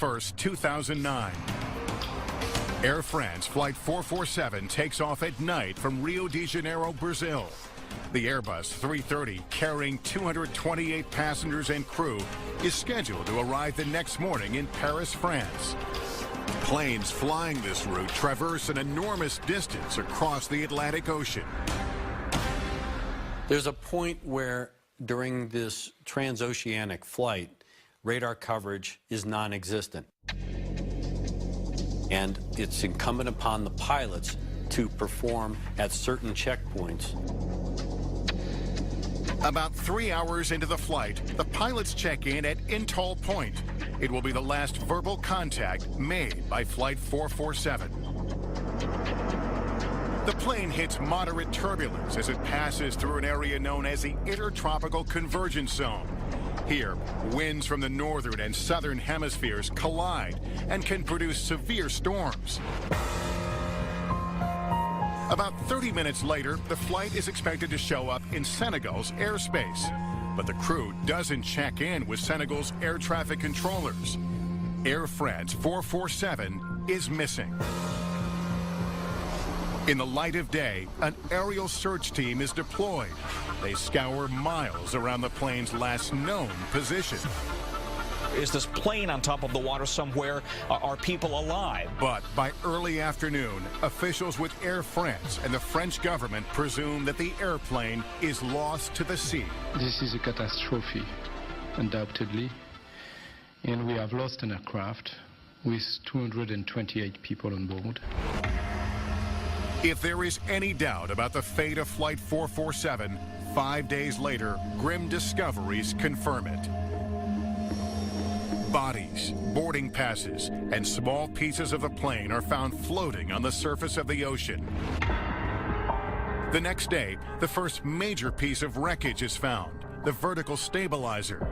1st, 2009. Air France Flight 447 takes off at night from Rio de Janeiro, Brazil. The Airbus 330, carrying 228 passengers and crew, is scheduled to arrive the next morning in Paris, France. Planes flying this route traverse an enormous distance across the Atlantic Ocean. There's a point where, during this transoceanic flight, radar coverage is non-existent. And it's incumbent upon the pilots to perform at certain checkpoints. About 3 hours into the flight, the pilots check in at Intol Point. It will be the last verbal contact made by Flight 447. The plane hits moderate turbulence as it passes through an area known as the Intertropical Convergence Zone. Here, winds from the northern and southern hemispheres collide and can produce severe storms. About 30 minutes later, the flight is expected to show up in Senegal's airspace. But the crew doesn't check in with Senegal's air traffic controllers. Air France 447 is missing. In the light of day, an aerial search team is deployed. They scour miles around the plane's last known position. Is this plane on top of the water somewhere? Are people alive? But by early afternoon, officials with Air France and the French government presume that the airplane is lost to the sea. This is a catastrophe, undoubtedly. And we have lost an aircraft with 228 people on board. If there is any doubt about the fate of Flight 447, 5 days later, grim discoveries confirm it. Bodies, boarding passes, and small pieces of the plane are found floating on the surface of the ocean. The next day, the first major piece of wreckage is found, the vertical stabilizer.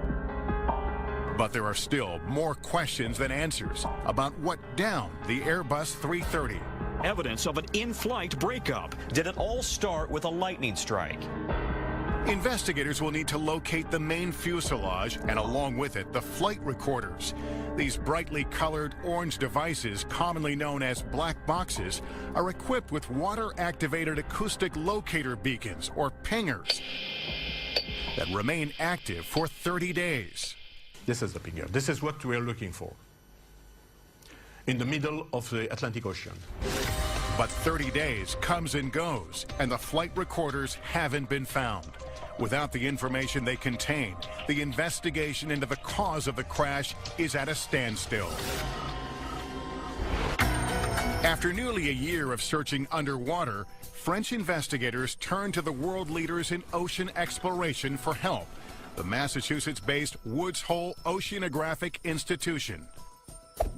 But there are still more questions than answers about what downed the Airbus 330. Evidence of an in-flight breakup. Did it all start with a lightning strike? Investigators will need to locate the main fuselage and, along with it, the flight recorders. These brightly colored orange devices, commonly known as black boxes, are equipped with water-activated acoustic locator beacons, or pingers, that remain active for 30 days. This is the pinger. This is what we're looking for in the middle of the Atlantic Ocean. But 30 days comes and goes, and the flight recorders haven't been found. Without the information they contain, the investigation into the cause of the crash is at a standstill. After nearly a year of searching underwater, French investigators turn to the world leaders in ocean exploration for help, the Massachusetts-based Woods Hole Oceanographic Institution.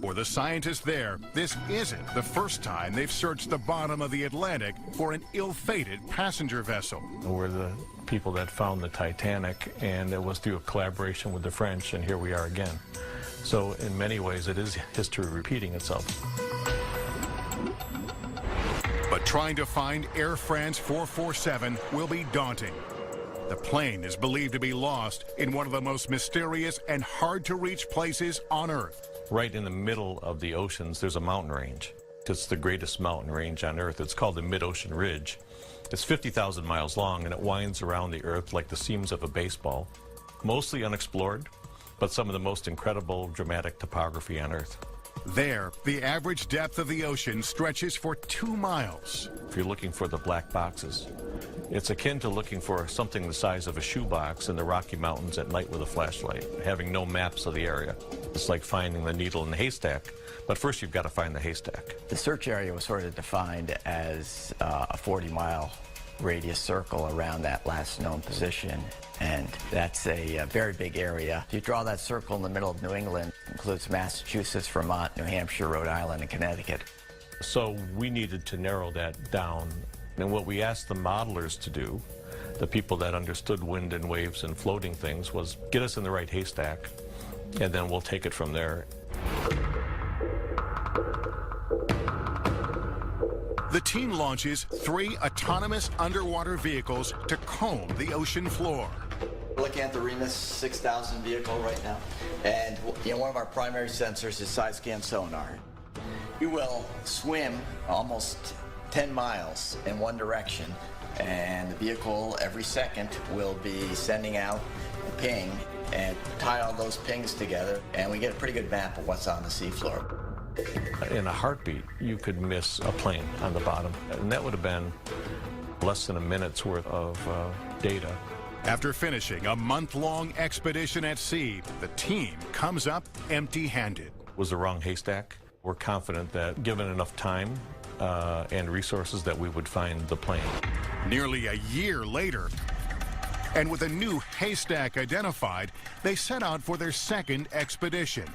For the scientists there, this isn't the first time they've searched the bottom of the Atlantic for an ill-fated passenger vessel. We're the people that found the Titanic, and it was through a collaboration with the French, and here we are again. So in many ways, it is history repeating itself. But trying to find Air France 447 will be daunting. The plane is believed to be lost in one of the most mysterious and hard-to-reach places on Earth. Right in the middle of the oceans, there's a mountain range. It's the greatest mountain range on Earth. It's called the Mid-Ocean Ridge. It's 50,000 miles long, and it winds around the Earth like the seams of a baseball. Mostly unexplored, but some of the most incredible, dramatic topography on Earth. There, the average depth of the ocean stretches for 2 miles. If you're looking for the black boxes, it's akin to looking for something the size of a shoebox in the Rocky Mountains at night with a flashlight, having no maps of the area. It's like finding the needle in the haystack, but first you've got to find the haystack. The search area was sort of defined as a 40-mile radius circle around that last known position, and that's a very big area. If you draw that circle in the middle of New England, it includes Massachusetts, Vermont, New Hampshire, Rhode Island, and Connecticut. So we needed to narrow that down, and what we asked the modelers to do, the people that understood wind and waves and floating things, was get us in the right haystack, and then we'll take it from there. The team launches 3 autonomous underwater vehicles to comb the ocean floor. We're looking at the Remus 6000 vehicle right now, and one of our primary sensors is side scan sonar. We will swim almost 10 miles in one direction, and the vehicle every second will be sending out a ping and tie all those pings together, and we get a pretty good map of what's on the seafloor. In a heartbeat, you could miss a plane on the bottom, and that would have been less than a minute's worth of data. After finishing a month-long expedition at sea, the team comes up empty-handed. Was the wrong haystack. We're confident that given enough time and resources that we would find the plane. Nearly a year later, and with a new haystack identified, they set out for their second expedition.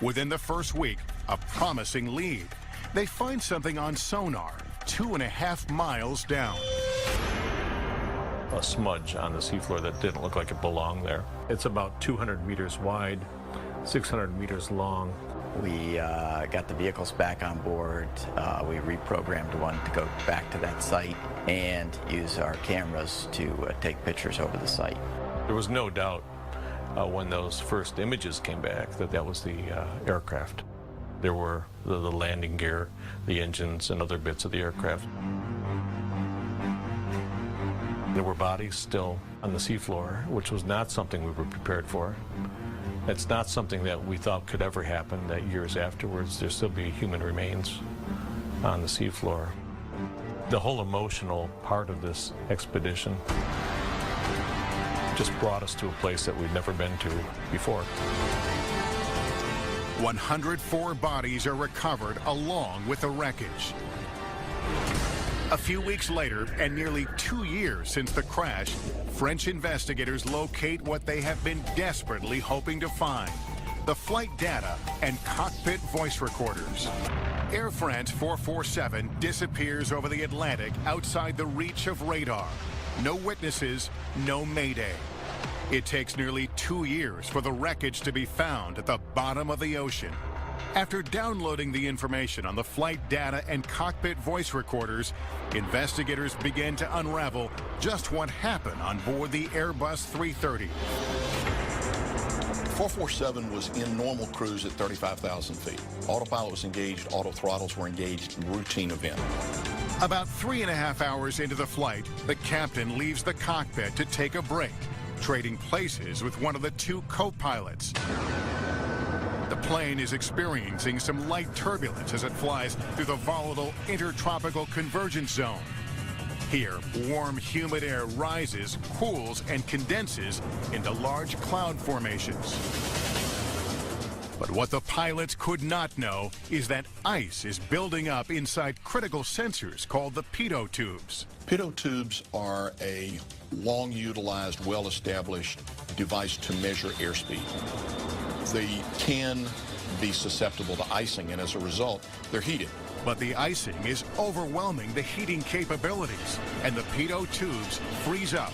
Within the first week, a promising lead. They find something on sonar 2.5 miles down. A smudge on the seafloor that didn't look like it belonged there. It's about 200 meters wide, 600 meters long. We got the vehicles back on board. We reprogrammed one to go back to that site and use our cameras to take pictures over the site. There was no doubt when those first images came back that was the aircraft. There were the landing gear, the engines, and other bits of the aircraft. There were bodies still on the seafloor, which was not something we were prepared for. It's not something that we thought could ever happen, that years afterwards there'd still be human remains on the seafloor. The whole emotional part of this expedition just brought us to a place that we'd never been to before. 104 bodies are recovered along with the wreckage. A few weeks later, and nearly 2 years since the crash, French investigators locate what they have been desperately hoping to find: the flight data and cockpit voice recorders. Air France 447 disappears over the Atlantic outside the reach of radar. No witnesses, no mayday. It takes nearly 2 years for the wreckage to be found at the bottom of the ocean. After downloading the information on the flight data and cockpit voice recorders, investigators began to unravel just what happened on board the Airbus 330. 447 was in normal cruise at 35,000 feet. Autopilot was engaged, auto throttles were engaged, routine event. About 3.5 hours into the flight, the captain leaves the cockpit to take a break, trading places with one of the two co-pilots. The plane is experiencing some light turbulence as it flies through the volatile intertropical convergence zone. Here, warm, humid air rises, cools, and condenses into large cloud formations. But what the pilots could not know is that ice is building up inside critical sensors called the pitot tubes. Pitot tubes are a long-utilized, well-established device to measure airspeed. They can be susceptible to icing, and as a result, they're heated. But the icing is overwhelming the heating capabilities, and the pitot tubes freeze up.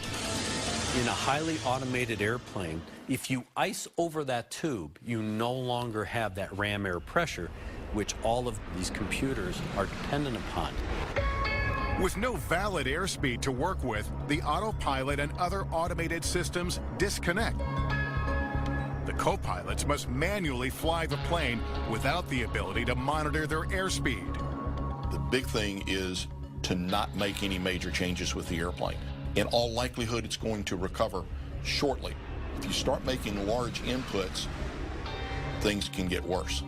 In a highly automated airplane, if you ice over that tube, you no longer have that ram air pressure, which all of these computers are dependent upon. With no valid airspeed to work with, the autopilot and other automated systems disconnect. The co-pilots must manually fly the plane without the ability to monitor their airspeed. The big thing is to not make any major changes with the airplane. In all likelihood, it's going to recover shortly. If you start making large inputs, things can get worse.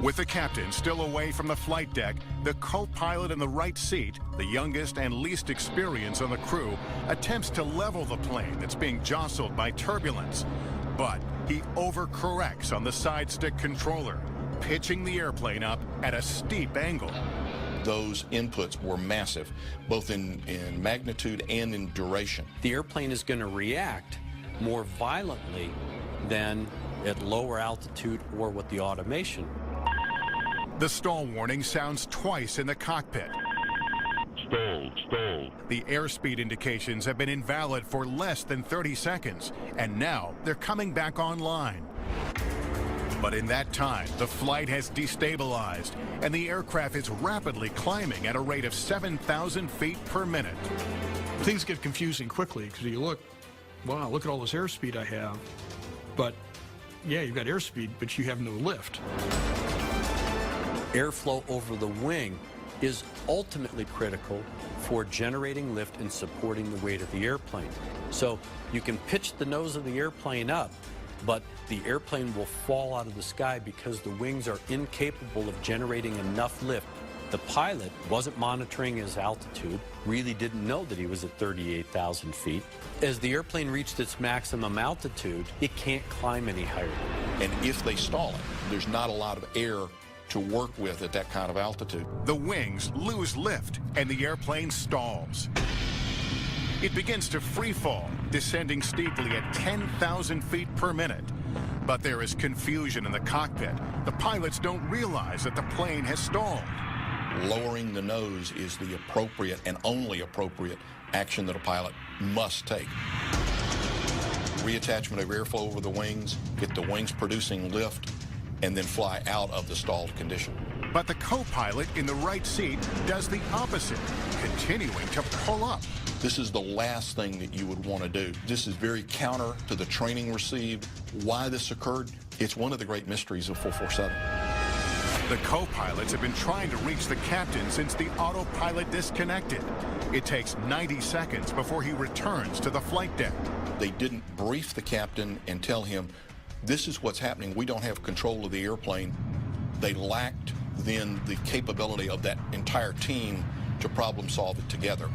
With the captain still away from the flight deck, the co-pilot in the right seat, the youngest and least experienced on the crew, attempts to level the plane that's being jostled by turbulence. But he overcorrects on the side stick controller, pitching the airplane up at a steep angle. Those inputs were massive, both in magnitude and in duration. The airplane is going to react more violently than at lower altitude or with the automation. The stall warning sounds twice in the cockpit. Stall. The airspeed indications have been invalid for less than 30 seconds, and now they're coming back online. But in that time, the flight has destabilized, and the aircraft is rapidly climbing at a rate of 7,000 feet per minute. Things get confusing quickly because you look wow, look at all this airspeed I have. But yeah, you've got airspeed, but you have no lift. Airflow over the wing is ultimately critical for generating lift and supporting the weight of the airplane. So you can pitch the nose of the airplane up, but the airplane will fall out of the sky because the wings are incapable of generating enough lift. The pilot wasn't monitoring his altitude, really didn't know that he was at 38,000 feet. As the airplane reached its maximum altitude, it can't climb any higher. And if they stall it, there's not a lot of air to work with at that kind of altitude. The wings lose lift and the airplane stalls. It begins to free fall, descending steeply at 10,000 feet per minute. But there is confusion in the cockpit. The pilots don't realize that the plane has stalled. Lowering the nose is the appropriate and only appropriate action that a pilot must take. Reattachment of airflow over the wings, get the wings producing lift, and then fly out of the stalled condition. But the co-pilot in the right seat does the opposite, continuing to pull up. This is the last thing that you would want to do. This is very counter to the training received. Why this occurred, it's one of the great mysteries of 447. The co-pilots have been trying to reach the captain since the autopilot disconnected. It takes 90 seconds before he returns to the flight deck. They didn't brief the captain and tell him, this is what's happening. We don't have control of the airplane. They lacked then the capability of that entire team to problem solve it together.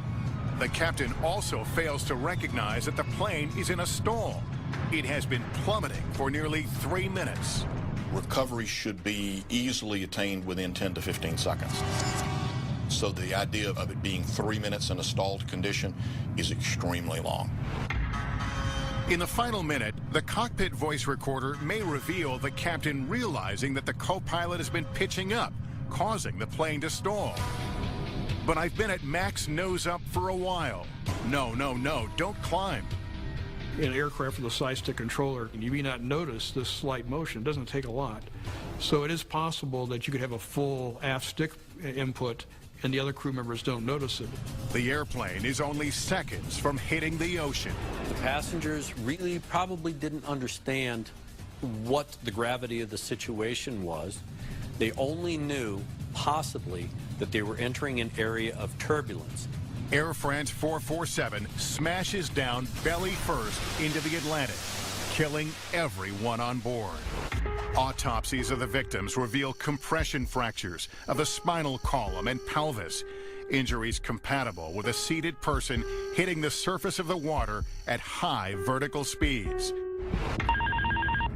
The captain also fails to recognize that the plane is in a stall. It has been plummeting for nearly 3 minutes. Recovery should be easily attained within 10 to 15 seconds. So the idea of it being 3 minutes in a stalled condition is extremely long. In the final minute, the cockpit voice recorder may reveal the captain realizing that the co-pilot has been pitching up, causing the plane to stall. But I've been at max nose up for a while. No, don't climb. In an aircraft with a side stick controller, you may not notice this slight motion. It doesn't take a lot. So it is possible that you could have a full aft stick input and the other crew members don't notice it. The airplane is only seconds from hitting the ocean. The passengers really probably didn't understand what the gravity of the situation was. They only knew, possibly, that they were entering an area of turbulence. Air France 447 smashes down belly first into the Atlantic, killing everyone on board. Autopsies of the victims reveal compression fractures of the spinal column and pelvis, injuries compatible with a seated person hitting the surface of the water at high vertical speeds.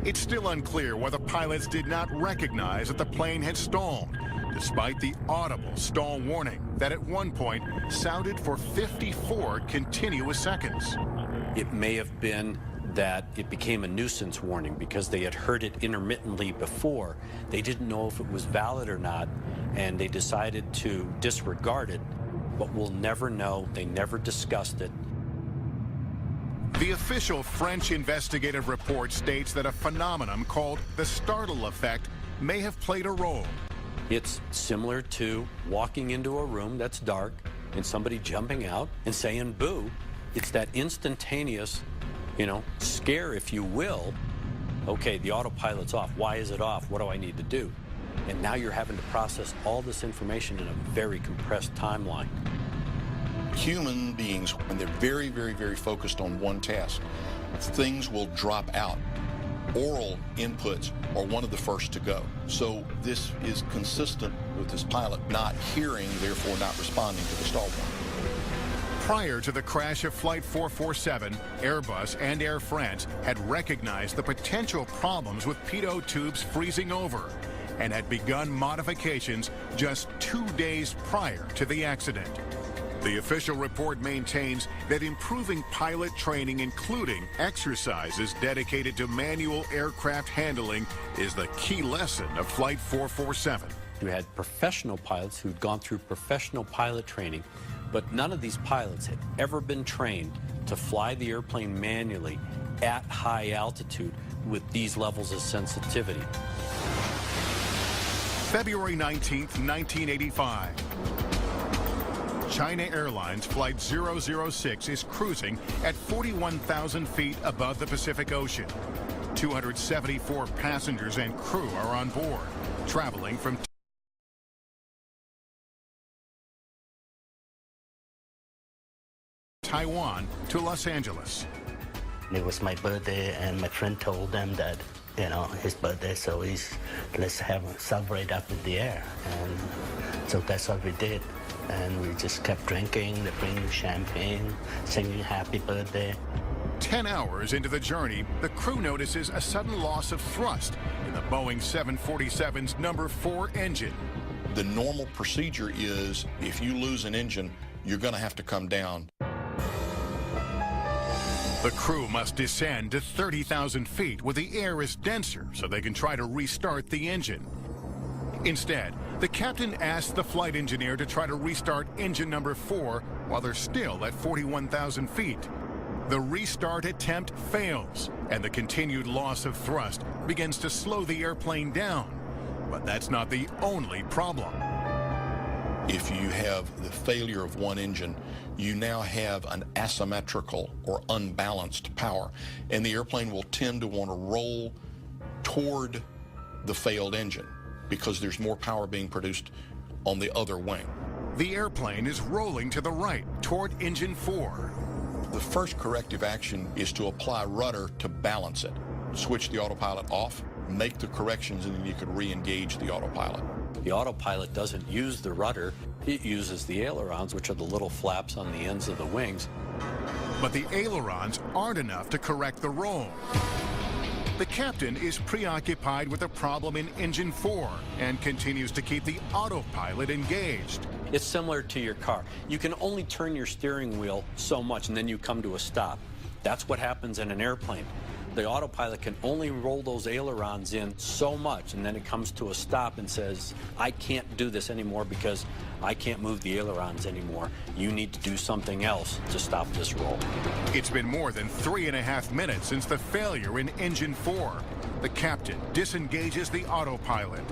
It's still unclear why the pilots did not recognize that the plane had stalled, despite the audible stall warning that at one point sounded for 54 continuous seconds. It may have been that it became a nuisance warning because they had heard it intermittently before. They didn't know if it was valid or not, and they decided to disregard it, but we'll never know. They never discussed it. The official French investigative report states that a phenomenon called the startle effect may have played a role. It's similar to walking into a room that's dark and somebody jumping out and saying boo. It's that instantaneous, scare, if you will. Okay, the autopilot's off. Why is it off? What do I need to do? And now you're having to process all this information in a very compressed timeline. Human beings, when they're very, very, very focused on one task, things will drop out. Oral inputs are one of the first to go. So this is consistent with this pilot not hearing, therefore not responding to the stall warning. Prior to the crash of Flight 447, Airbus and Air France had recognized the potential problems with pitot tubes freezing over and had begun modifications just 2 days prior to the accident. The official report maintains that improving pilot training, including exercises dedicated to manual aircraft handling, is the key lesson of Flight 447. You had professional pilots who'd gone through professional pilot training, but none of these pilots had ever been trained to fly the airplane manually at high altitude with these levels of sensitivity. February 19th, 1985. China Airlines Flight 006 is cruising at 41,000 feet above the Pacific Ocean. 274 passengers and crew are on board, traveling from Taiwan to Los Angeles. It was my birthday, and my friend told them that, you know, his birthday, so let's celebrate up in the air. And so that's what we did. And we just kept drinking, bringing champagne, singing happy birthday. 10 hours into the journey, the crew notices a sudden loss of thrust in the Boeing 747's number 4 engine. The normal procedure is if you lose an engine, you're going to have to come down. The crew must descend to 30,000 feet where the air is denser so they can try to restart the engine. Instead, the captain asks the flight engineer to try to restart engine number 4 while they're still at 41,000 feet. The restart attempt fails, and the continued loss of thrust begins to slow the airplane down. But that's not the only problem. If you have the failure of one engine, you now have an asymmetrical or unbalanced power, and the airplane will tend to want to roll toward the failed engine because there's more power being produced on the other wing. The airplane is rolling to the right toward engine 4. The first corrective action is to apply rudder to balance it. Switch the autopilot off, make the corrections, and then you could re-engage the autopilot. The autopilot doesn't use the rudder, it uses the ailerons, which are the little flaps on the ends of the wings. But the ailerons aren't enough to correct the roll. The captain is preoccupied with a problem in engine 4 and continues to keep the autopilot engaged. It's similar to your car. You can only turn your steering wheel so much and then you come to a stop. That's what happens in an airplane. The autopilot can only roll those ailerons in so much, and then it comes to a stop and says, I can't do this anymore because I can't move the ailerons anymore. You need to do something else to stop this roll. It's been more than 3.5 minutes since the failure in engine 4. The captain disengages the autopilot.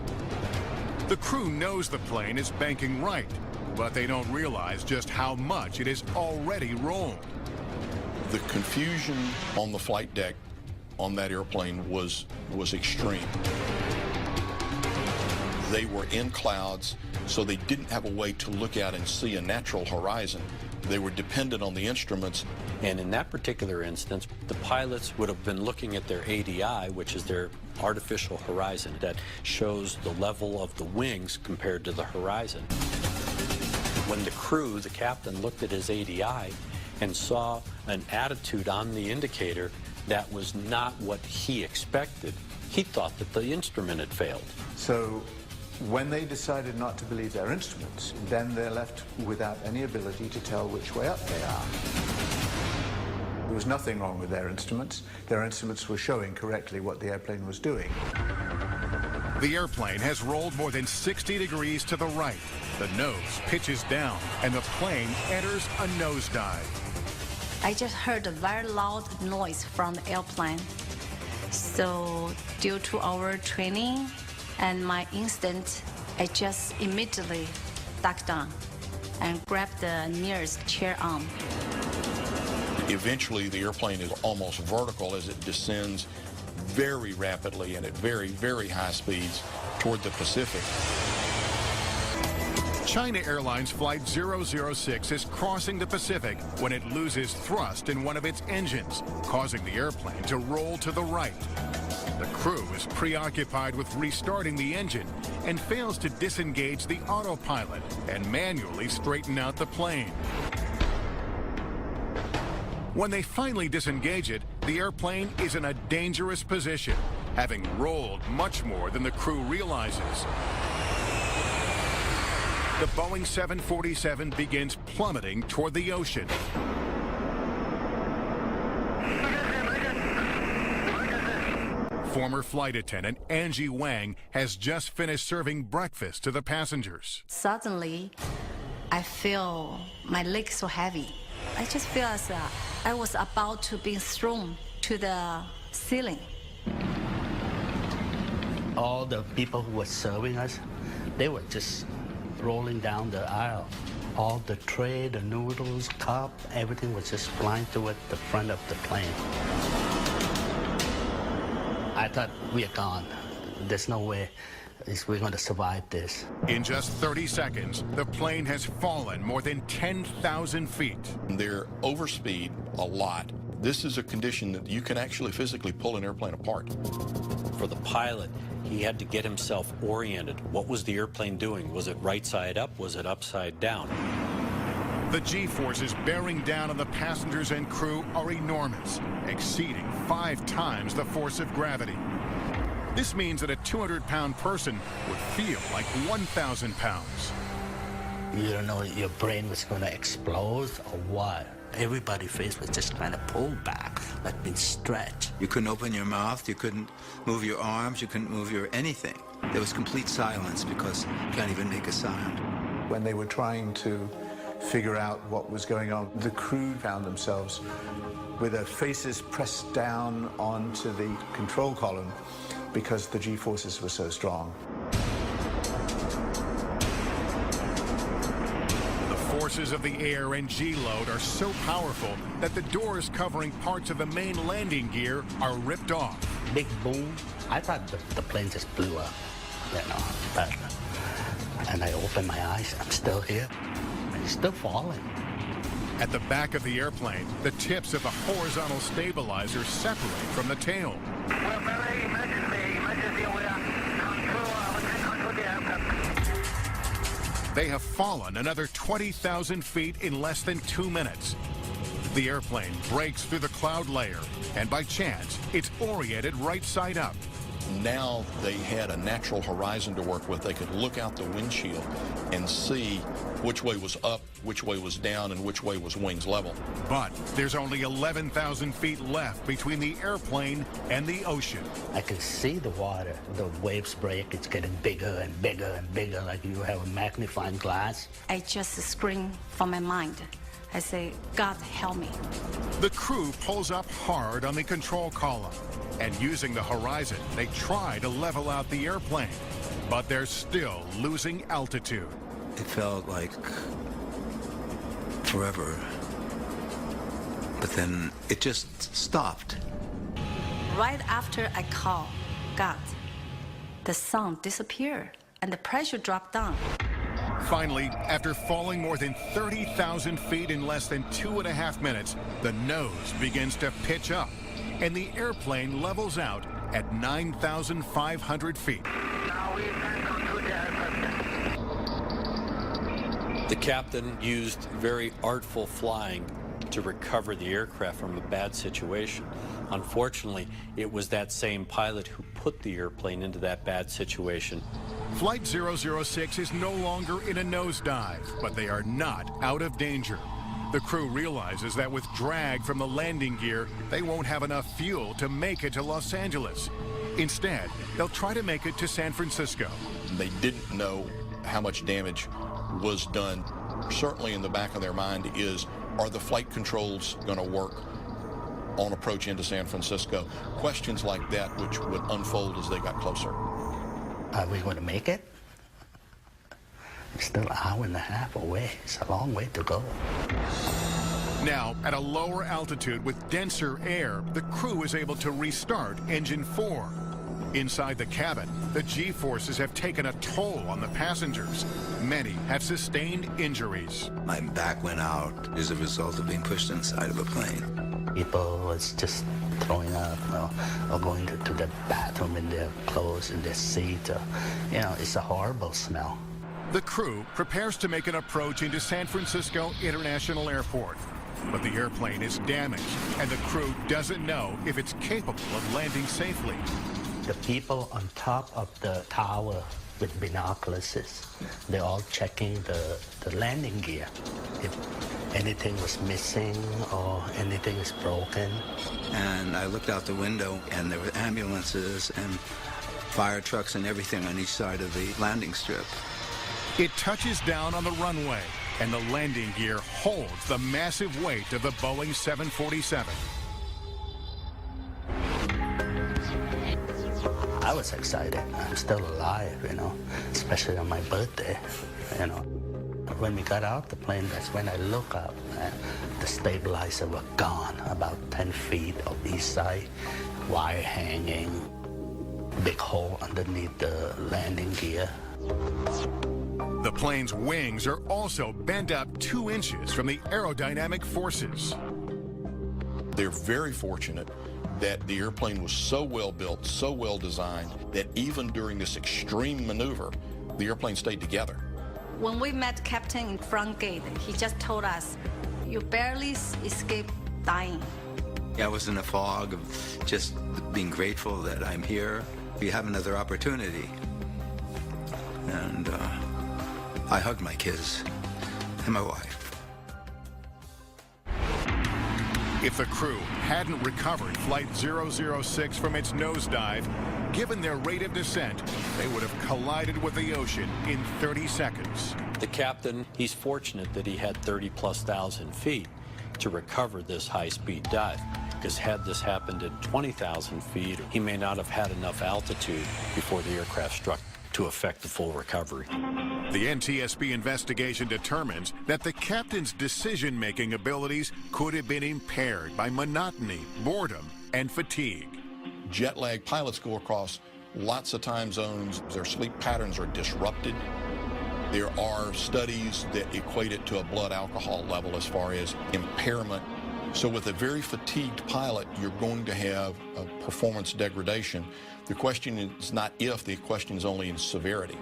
The crew knows the plane is banking right, but they don't realize just how much it is already rolled. The confusion on the flight deck on that airplane was extreme. They were in clouds, so they didn't have a way to look out and see a natural horizon. They were dependent on the instruments. And in that particular instance, the pilots would have been looking at their ADI, which is their artificial horizon that shows the level of the wings compared to the horizon. When the crew, the captain, looked at his ADI and saw an attitude on the indicator that was not what he expected, he thought that the instrument had failed. So when they decided not to believe their instruments, then they're left without any ability to tell which way up they are. There was nothing wrong with their instruments. Their instruments were showing correctly what the airplane was doing. The airplane has rolled more than 60 degrees to the right. The nose pitches down, and the plane enters a nosedive. I just heard a very loud noise from the airplane. So due to our training and my instinct, I just immediately ducked down and grabbed the nearest chair arm. Eventually, the airplane is almost vertical as it descends very rapidly and at very, very high speeds toward the Pacific. China Airlines Flight 006 is crossing the Pacific when it loses thrust in one of its engines, causing the airplane to roll to the right. The crew is preoccupied with restarting the engine and fails to disengage the autopilot and manually straighten out the plane. When they finally disengage it, the airplane is in a dangerous position, having rolled much more than the crew realizes. The Boeing 747 begins plummeting toward the ocean. Former flight attendant Angie Wang has just finished serving breakfast to the passengers. Suddenly, I feel my legs so heavy. I just feel as I was about to be thrown to the ceiling. All the people who were serving us, they were just rolling down the aisle. All the tray, the noodles, cup, everything was just flying toward the front of the plane. I thought we are gone. There's no way we're going to survive this. In just 30 seconds, the plane has fallen more than 10,000 feet. They're overspeed a lot. This is a condition that you can actually physically pull an airplane apart. For the pilot, he had to get himself oriented. What was the airplane doing? Was it right side up? Was it upside down? The G-forces bearing down on the passengers and crew are enormous, exceeding 5 times the force of gravity. This means that a 200-pound person would feel like 1,000 pounds. You don't know if your brain was going to explode or what. Everybody's face was just kind of pulled back, like being stretched. You couldn't open your mouth, you couldn't move your arms, you couldn't move your anything. There was complete silence because you can't even make a sound. When they were trying to figure out what was going on, the crew found themselves with their faces pressed down onto the control column because the G-forces were so strong. The forces of the air and G-load are so powerful that the doors covering parts of the main landing gear are ripped off. Big boom. I thought the plane just blew up, but, and I opened my eyes, I'm still here. It's still falling. At the back of the airplane, the tips of the horizontal stabilizers separate from the tail. They have fallen another 20,000 feet in less than 2 minutes. The airplane breaks through the cloud layer, and by chance, it's oriented right side up. Now they had a natural horizon to work with. They could look out the windshield and see which way was up, which way was down, and which way was wings level. But there's only 11,000 feet left between the airplane and the ocean. I can see the water. The waves break. It's getting bigger and bigger and bigger, like you have a magnifying glass. I just scream from my mind. I say, God, help me. The crew pulls up hard on the control column, and using the horizon, they try to level out the airplane, but they're still losing altitude. It felt like forever, but then it just stopped. Right after I call God, the sound disappeared and the pressure dropped down. Finally, after falling more than 30,000 feet in less than 2.5 minutes, the nose begins to pitch up, and the airplane levels out at 9,500 feet. Now we can conclude the aircraft. The captain used very artful flying to recover the aircraft from a bad situation. Unfortunately, it was that same pilot who put the airplane into that bad situation. Flight 006 is no longer in a nosedive, but they are not out of danger. The crew realizes that with drag from the landing gear, they won't have enough fuel to make it to Los Angeles. Instead, they'll try to make it to San Francisco. They didn't know how much damage was done. Certainly in the back of their mind is, are the flight controls going to work on approach into San Francisco? Questions like that which would unfold as they got closer. Are we going to make it? It's still an hour and a half away. It's a long way to go. Now, at a lower altitude with denser air, the crew is able to restart Engine 4. Inside the cabin, the G-forces have taken a toll on the passengers. Many have sustained injuries. My back went out as a result of being pushed inside of a plane. People was just throwing up, or going to the bathroom in their clothes, in their seat. It's a horrible smell. The crew prepares to make an approach into San Francisco International Airport. But the airplane is damaged, and the crew doesn't know if it's capable of landing safely. The people on top of the tower with binoculars, they're all checking the landing gear. If anything was missing or anything is broken. And I looked out the window, and there were ambulances and fire trucks and everything on each side of the landing strip. It touches down on the runway, and the landing gear holds the massive weight of the Boeing 747. I was excited. I'm still alive, especially on my birthday, when we got out the plane, that's when I look up and the stabilizer were gone, about 10 feet of each side, wire hanging, big hole underneath the landing gear. The plane's wings are also bent up 2 inches from the aerodynamic forces. They're very fortunate that the airplane was so well built, so well designed, that even during this extreme maneuver, the airplane stayed together. When we met Captain in front gate, he just told us, you barely escaped dying. I was in a fog of just being grateful that I'm here. We have another opportunity. And I hugged my kids and my wife. If the crew hadn't recovered Flight 006 from its nosedive, given their rate of descent, they would have collided with the ocean in 30 seconds. The captain, he's fortunate that he had 30+ thousand feet to recover this high-speed dive, because had this happened at 20,000 feet, he may not have had enough altitude before the aircraft struck to affect the full recovery. The NTSB investigation determines that the captain's decision-making abilities could have been impaired by monotony, boredom, and fatigue. Jet lag pilots go across lots of time zones. Their sleep patterns are disrupted. There are studies that equate it to a blood alcohol level as far as impairment. So with a very fatigued pilot, you're going to have a performance degradation. The question is not if, the question is only in severity.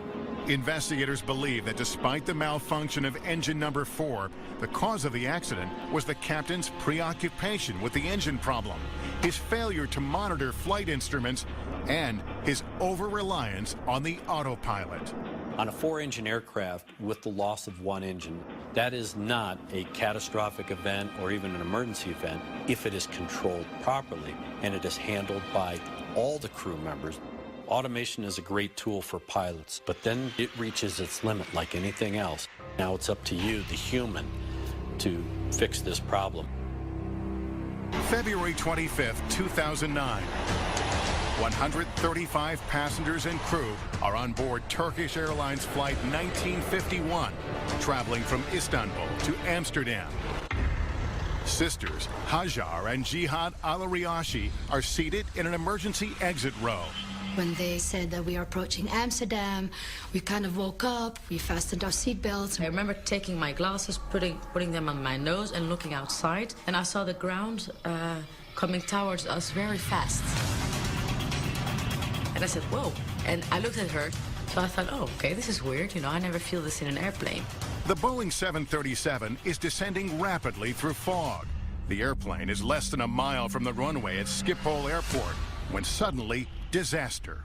Investigators believe that despite the malfunction of engine number 4, the cause of the accident was the captain's preoccupation with the engine problem, his failure to monitor flight instruments, and his over-reliance on the autopilot. On a 4-engine aircraft with the loss of 1 engine, that is not a catastrophic event or even an emergency event if it is controlled properly and it is handled by all the crew members. Automation is a great tool for pilots, but then it reaches its limit like anything else. Now it's up to you, the human, to fix this problem. February 25th, 2009. 135 passengers and crew are on board Turkish Airlines Flight 1951, traveling from Istanbul to Amsterdam. Sisters Hajar and Jihad Al-Riashi are seated in an emergency exit row. When they said that we are approaching Amsterdam, we kind of woke up, we fastened our seatbelts. I remember taking my glasses, putting them on my nose and looking outside, and I saw the ground coming towards us very fast. And I said, whoa. And I looked at her, so I thought, oh, okay, this is weird. You know, I never feel this in an airplane. The Boeing 737 is descending rapidly through fog. The airplane is less than a mile from the runway at Schiphol Airport when suddenly, disaster.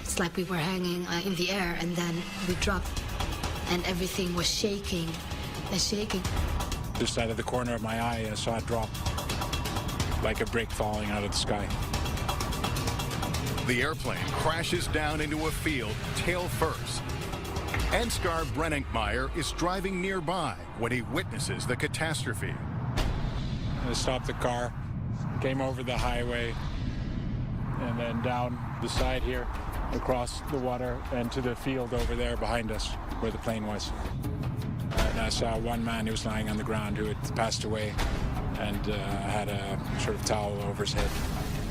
It's like we were hanging in the air, and then we dropped, and everything was shaking and shaking. Just out of the corner of my eye, I saw it drop like a brick falling out of the sky. The airplane crashes down into a field tail first. Ansgar Brenninkmeyer is driving nearby when he witnesses the catastrophe. I stopped the car, came over the highway, and then down the side here, across the water, and to the field over there behind us, where the plane was. And I saw one man who was lying on the ground who had passed away and had a sort of towel over his head.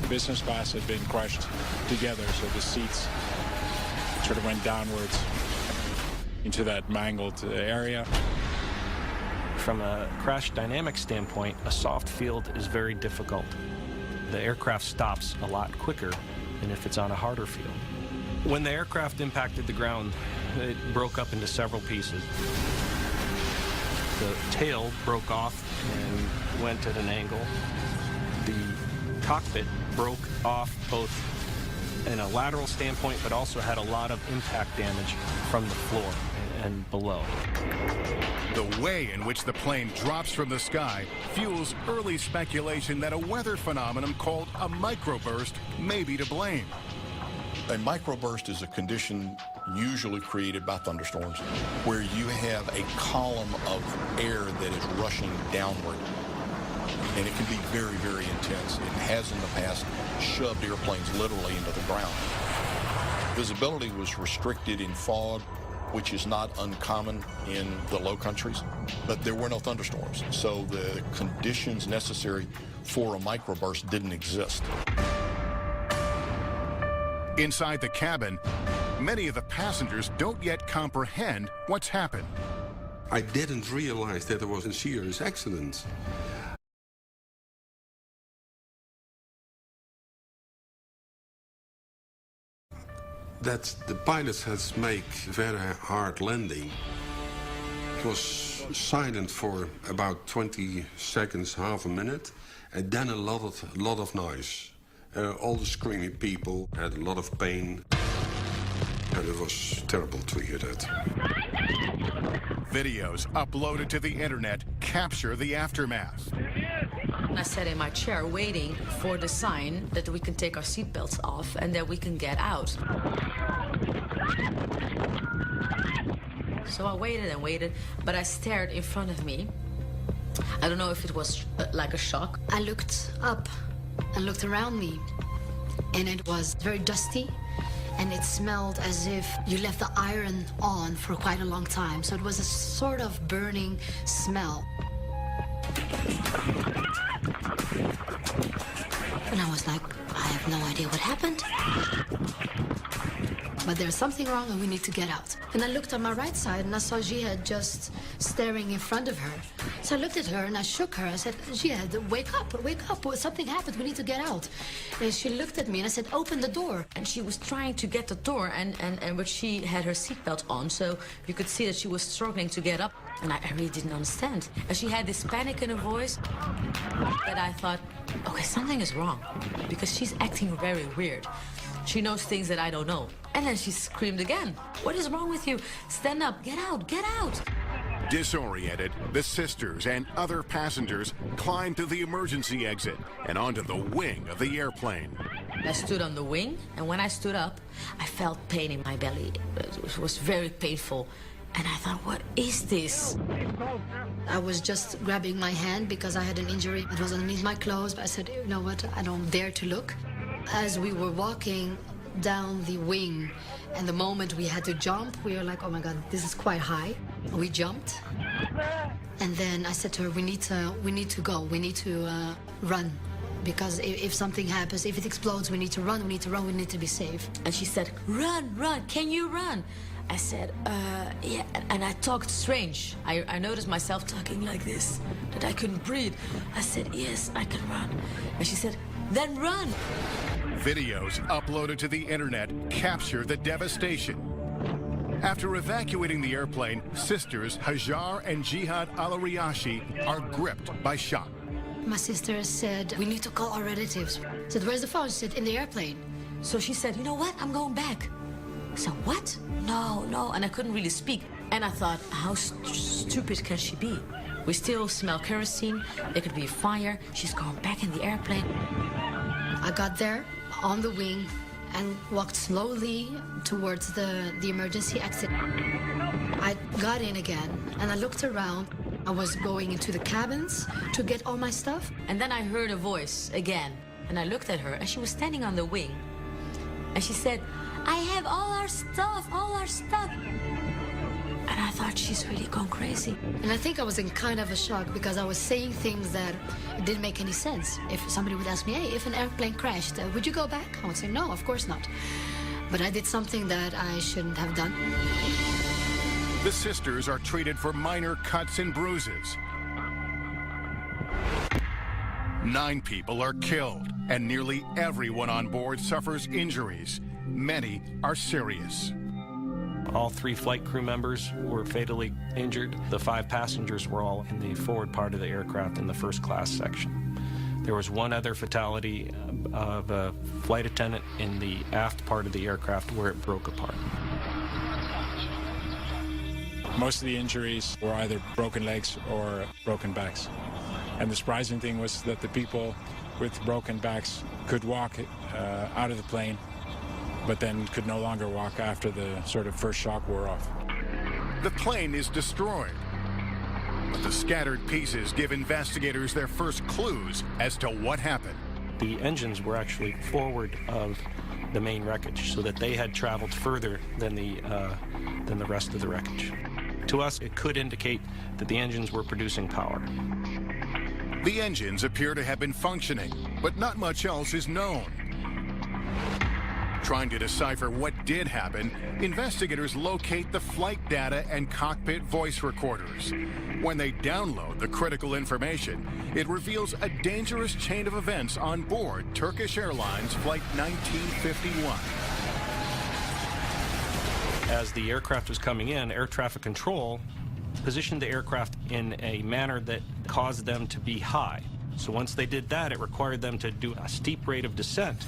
The business class had been crushed together, so the seats sort of went downwards into that mangled area. From a crash dynamic standpoint, a soft field is very difficult. The aircraft stops a lot quicker than if it's on a harder field. When the aircraft impacted the ground, it broke up into several pieces. The tail broke off and went at an angle. The cockpit broke off both in a lateral standpoint, but also had a lot of impact damage from the floor and below. The way in which the plane drops from the sky fuels early speculation that a weather phenomenon called a microburst may be to blame. A microburst is a condition usually created by thunderstorms where you have a column of air that is rushing downward. And it can be very, very intense. It has in the past shoved airplanes literally into the ground. Visibility was restricted in fog. which is not uncommon in the low countries, but there were no thunderstorms. So the conditions necessary for a microburst didn't exist. Inside the cabin, many of the passengers don't yet comprehend what's happened. I didn't realize that there was a serious accident. That the pilots had to make a very hard landing. It was silent for about 20 seconds, half a minute, and then a lot of noise. All the screaming people had a lot of pain, and it was terrible to hear that. Videos uploaded to the internet capture the aftermath. I sat in my chair waiting for the sign that we can take our seatbelts off and that we can get out. So I waited and waited, but I stared in front of me. I don't know if it was like a shock. I looked up and looked around me, and it was very dusty, and it smelled as if you left the iron on for quite a long time. So it was a sort of burning smell. And I was like, I have no idea what happened. But there's something wrong and we need to get out. And I looked on my right side and I saw Jihad just staring in front of her. So I looked at her and I shook her. I said, Jihad, wake up, something happened, we need to get out. And she looked at me and I said, open the door. And she was trying to get the door, but she had her seatbelt on, so you could see that she was struggling to get up. And I really didn't understand. And she had this panic in her voice that I thought, okay, something is wrong, because she's acting very weird. She knows things that I don't know. And then she screamed again. What is wrong with you? Stand up, get out, get out. Disoriented, the sisters and other passengers climbed to the emergency exit and onto the wing of the airplane. I stood on the wing, and when I stood up, I felt pain in my belly. It was very painful. And I thought, what is this? I was just grabbing my hand because I had an injury. It was underneath my clothes, but I said, you know what, I don't dare to look. As we were walking down the wing, and the moment we had to jump, we were like, oh my God, this is quite high. We jumped. And then I said to her, we need to go, we need to run. Because if something happens, if it explodes, we need to run, we need to be safe. And she said, run, can you run? I said, yeah, and I talked strange. I noticed myself talking like this, that I couldn't breathe. I said, yes, I can run. And she said, then run. Videos uploaded to the internet capture the devastation. After evacuating the airplane, sisters Hajar and Jihad Al-Riyashi are gripped by shock. My sister said, we need to call our relatives. I said, where's the phone? She said, in the airplane. So she said, you know what, I'm going back. I said, what? No, and I couldn't really speak. And I thought, how stupid can she be? We still smell kerosene, there could be a fire, she's going back in the airplane. I got there on the wing and walked slowly towards the emergency exit. I got in again and I looked around. I was going into the cabins to get all my stuff. And then I heard a voice again, and I looked at her, and she was standing on the wing. And she said, I have all our stuff. And I thought, she's really gone crazy. And I think I was in kind of a shock because I was saying things that didn't make any sense. If somebody would ask me, hey, if an airplane crashed, would you go back? I would say, no, of course not. But I did something that I shouldn't have done. The sisters are treated for minor cuts and bruises. 9 people are killed, and nearly everyone on board suffers injuries. Many are serious. All 3 flight crew members were fatally injured. The 5 passengers were all in the forward part of the aircraft in the first class section. There was one other fatality of a flight attendant in the aft part of the aircraft where it broke apart. Most of the injuries were either broken legs or broken backs. And the surprising thing was that the people with broken backs could walk out of the plane, but then could no longer walk after the sort of first shock wore off. The plane is destroyed, but the scattered pieces give investigators their first clues as to what happened. The engines were actually forward of the main wreckage, so that they had traveled further than the rest of the wreckage. To us, it could indicate that the engines were producing power. The engines appear to have been functioning, but not much else is known. Trying to decipher what did happen, investigators locate the flight data and cockpit voice recorders. When they download the critical information, it reveals a dangerous chain of events on board Turkish Airlines Flight 1951. As the aircraft was coming in, air traffic control positioned the aircraft in a manner that caused them to be high. So once they did that, it required them to do a steep rate of descent.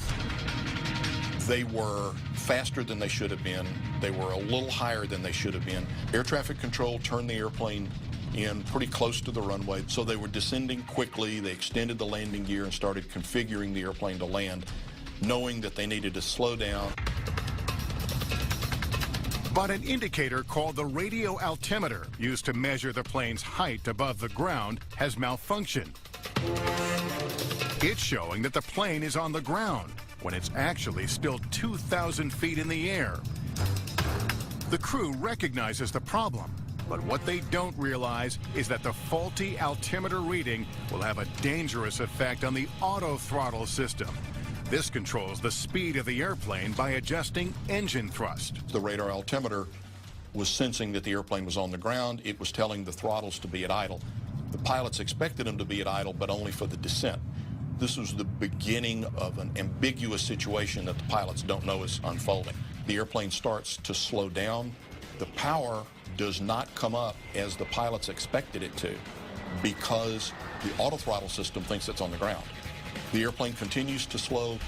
They were faster than they should have been. They were a little higher than they should have been. Air traffic control turned the airplane in pretty close to the runway, so they were descending quickly. They extended the landing gear and started configuring the airplane to land, knowing that they needed to slow down. But an indicator called the radio altimeter, used to measure the plane's height above the ground, has malfunctioned. It's showing that the plane is on the ground when it's actually still 2,000 feet in the air. The crew recognizes the problem, but what they don't realize is that the faulty altimeter reading will have a dangerous effect on the auto throttle system. This controls the speed of the airplane by adjusting engine thrust. The radar altimeter was sensing that the airplane was on the ground. It was telling the throttles to be at idle. The pilots expected them to be at idle, but only for the descent. This was the beginning of an ambiguous situation that the pilots don't know is unfolding. The airplane starts to slow down. The power does not come up as the pilots expected it to because the autothrottle system thinks it's on the ground. The airplane continues to slow.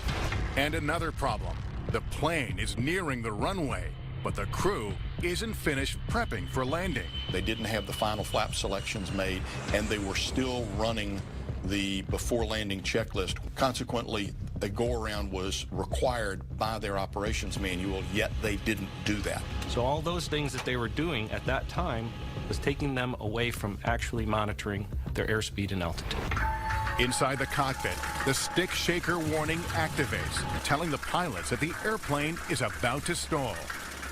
And another problem. The plane is nearing the runway, but the crew isn't finished prepping for landing. They didn't have the final flap selections made, and they were still running the before landing checklist. Consequently, a go-around was required by their operations manual, yet they didn't do that. So all those things that they were doing at that time was taking them away from actually monitoring their airspeed and altitude. Inside the cockpit, the stick shaker warning activates, telling the pilots that the airplane is about to stall.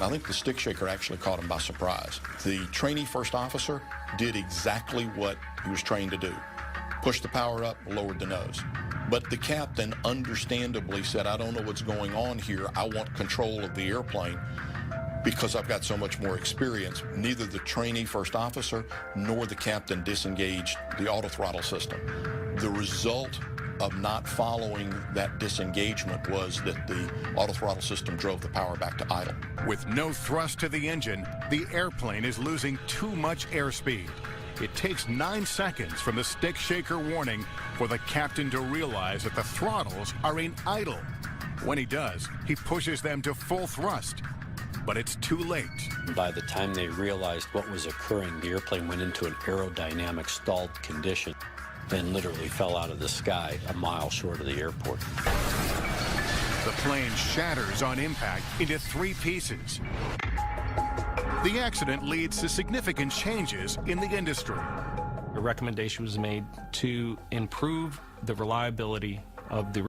I think the stick shaker actually caught him by surprise. The trainee first officer did exactly what he was trained to do. Pushed the power up, lowered the nose. But the captain understandably said, I don't know what's going on here. I want control of the airplane because I've got so much more experience. Neither the trainee first officer nor the captain disengaged the autothrottle system. The result of not following that disengagement was that the autothrottle system drove the power back to idle. With no thrust to the engine, the airplane is losing too much airspeed. It takes 9 seconds from the stick shaker warning for the captain to realize that the throttles are in idle. When he does, he pushes them to full thrust. But it's too late. By the time they realized what was occurring, the airplane went into an aerodynamic stalled condition and literally fell out of the sky a mile short of the airport. The plane shatters on impact into 3 pieces. The accident leads to significant changes in the industry. A recommendation was made to improve the reliability of the